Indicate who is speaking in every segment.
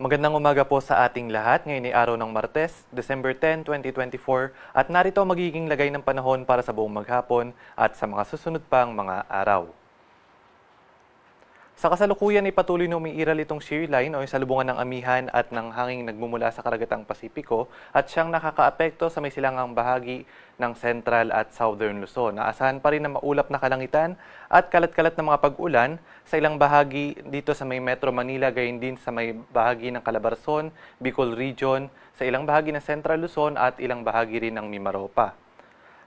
Speaker 1: Magandang umaga po sa ating lahat. Ngayon ay araw ng Martes, December 10, 2024 at narito ang magiging lagay ng panahon para sa buong maghapon at sa mga susunod pang mga araw. Sa kasalukuyan ay patuloy na umiiral itong shear line o yung salubungan ng amihan at ng hanging nagmumula sa karagatang Pasipiko at siyang nakakaapekto sa may silangang bahagi ng Central at Southern Luzon. Naasahan pa rin na maulap na kalangitan at kalat-kalat na mga pag-ulan sa ilang bahagi dito sa may Metro Manila, gayon din sa may bahagi ng Calabarzon, Bicol Region, sa ilang bahagi ng Central Luzon at ilang bahagi rin ng Mimaropa.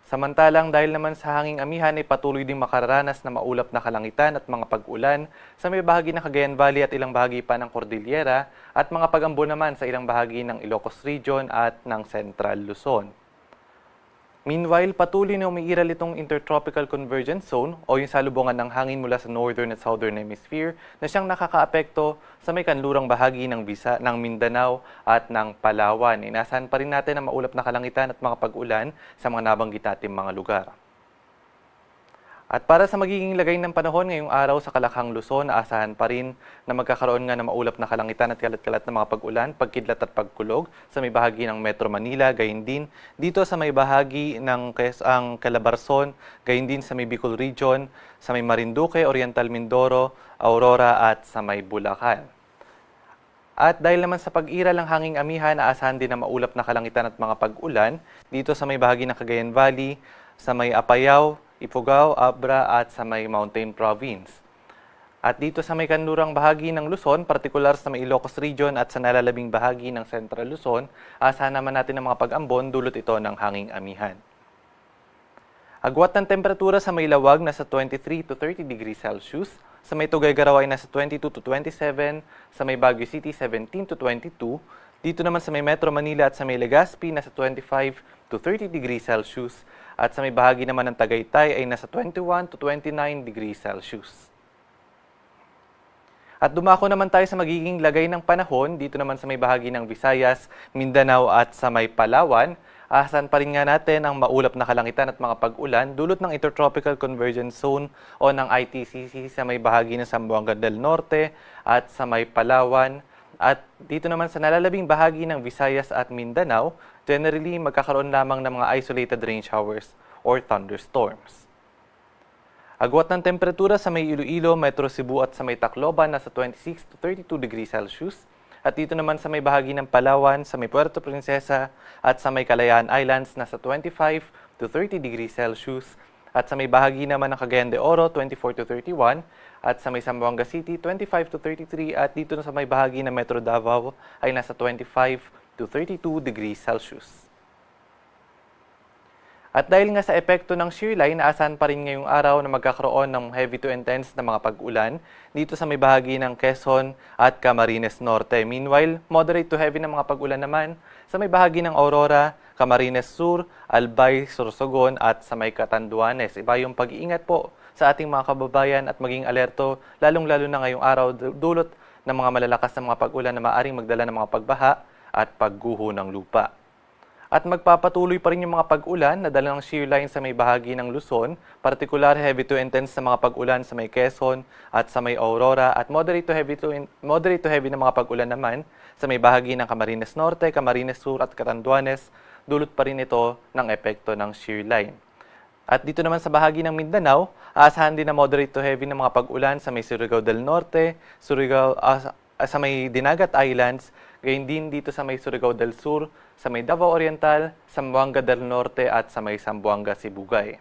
Speaker 1: Samantalang dahil naman sa hanging amihan ay patuloy ding makararanas na maulap na kalangitan at mga pag-ulan sa may bahagi ng Cagayan Valley at ilang bahagi pa ng Cordillera at mga pag-ambo naman sa ilang bahagi ng Ilocos Region at ng Central Luzon. Meanwhile, patuloy na umiiral itong Intertropical Convergence Zone o yung salubungan ng hangin mula sa Northern at Southern Hemisphere na siyang nakakaapekto sa may kanlurang bahagi ng Mindanao at ng Palawan. Inasahan pa rin natin na maulap na kalangitan at mga pag-ulan sa mga nabanggit nating mga lugar. At para sa magiging lagay ng panahon ngayong araw sa Kalakhang Luzon, aasahan pa rin na magkakaroon nga ng maulap na kalangitan at kalat-kalat na mga pag-ulan, pagkidlat at pagkulog sa may bahagi ng Metro Manila, gayon din dito sa may bahagi ng Calabarzon, gayon din sa may Bicol Region, sa may Marinduque, Oriental Mindoro, Aurora at sa may Bulacan. At dahil naman sa pag-iral ng hanging amihan, aasahan din na maulap na kalangitan at mga pag-ulan dito sa may bahagi ng Cagayan Valley, sa may Apayao, Ifugao, Abra at sa may Mountain Province. At dito sa may kanlurang bahagi ng Luzon, partikular sa may Ilocos Region at sa nalalabing bahagi ng Central Luzon, asahan naman natin ang mga pag-ambon dulot ito ng hanging amihan. Agwat ng temperatura sa may Lawag nasa 23 to 30 degrees Celsius, sa may Tuguegarao ay nasa 22 to 27, sa may Baguio City 17 to 22, dito naman sa may Metro Manila at sa may Legazpi nasa 25 to 30 degrees Celsius, at sa may bahagi naman ng Tagaytay ay nasa 21 to 29 degrees Celsius. At dumako naman tayo sa magiging lagay ng panahon dito naman sa may bahagi ng Visayas, Mindanao at sa may Palawan. Asahan pa rin nga natin ang maulap na kalangitan at mga pag-ulan dulot ng Intertropical Convergence Zone o ng ITCZ sa may bahagi ng Zamboanga del Norte at sa may Palawan. At dito naman sa nalalabing bahagi ng Visayas at Mindanao, generally magkakaroon lamang ng mga isolated rain showers or thunderstorms. Agwat ng temperatura sa may Iloilo, Metro Cebu at sa may Tacloban nasa 26 to 32 degrees Celsius. At dito naman sa may bahagi ng Palawan, sa may Puerto Princesa at sa may Kalayaan Islands nasa 25 to 30 degrees Celsius. At sa may bahagi naman ng Cagayan de Oro, 24 to 31. At sa may Zamboanga City, 25 to 33. At dito sa may bahagi ng Metro Davao ay nasa 25 to 32 degrees Celsius. At dahil nga sa epekto ng shear line, naasahan pa rin ngayong araw na magkakaroon ng heavy to intense na mga pag-ulan dito sa may bahagi ng Quezon at Camarines Norte. Meanwhile, moderate to heavy na mga pag-ulan naman sa may bahagi ng Aurora, Camarines Sur, Albay, Sorsogon at sa may Catanduanes. Iba yung pag-iingat po sa ating mga kababayan at maging alerto lalong-lalo na ngayong araw dulot ng mga malalakas na mga pag-ulan na maaaring magdala ng mga pagbaha at pagguho ng lupa. At magpapatuloy pa rin yung mga pag-ulan na dala ng shear line sa may bahagi ng Luzon, partikular heavy to intense na mga pag-ulan sa may Quezon at sa may Aurora at moderate to heavy na mga pag-ulan naman sa may bahagi ng Camarines Norte, Camarines Sur at Catanduanes, dulot pa rin ito ng epekto ng shear line. At dito naman sa bahagi ng Mindanao, aasahan din na moderate to heavy na mga pag-ulan sa may Surigao del Norte, sa may Dinagat Islands, gayon din dito sa may Surigao del Sur, sa may Davao Oriental, Zamboanga del Norte at sa may Zamboanga Sibugay.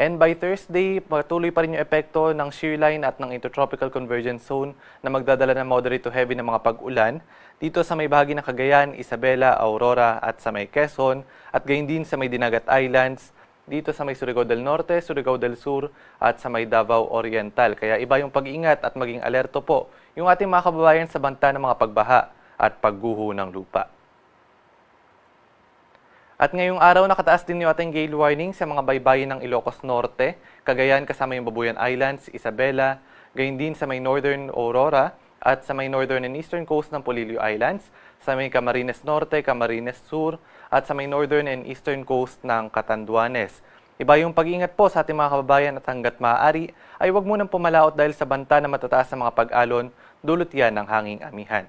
Speaker 1: And by Thursday, patuloy pa rin yung epekto ng shear line at ng Intertropical Convergence Zone na magdadala ng moderate to heavy na mga pag-ulan dito sa may bahagi ng Cagayan, Isabela, Aurora at sa may Quezon at gayon din sa may Dinagat Islands, dito sa may Surigao del Norte, Surigao del Sur at sa may Davao Oriental. Kaya iba yung pag-iingat at maging alerto po yung ating mga kababayan sa banta ng mga pagbaha at pagguho ng lupa. At ngayong araw, nakataas din yung ating gale warning sa mga baybayin ng Ilocos Norte, Cagayan kasama yung Babuyan Islands, Isabela, gayon din sa may Northern Aurora at sa may Northern and Eastern Coast ng Polillo Islands, sa may Camarines Norte, Camarines Sur at sa may Northern and Eastern Coast ng Catanduanes. Iba yung pag-iingat po sa ating mga kababayan at hanggat maaari ay huwag munang pumalaot dahil sa banta na matataas sa mga pag-alon, dulot yan ng hanging amihan.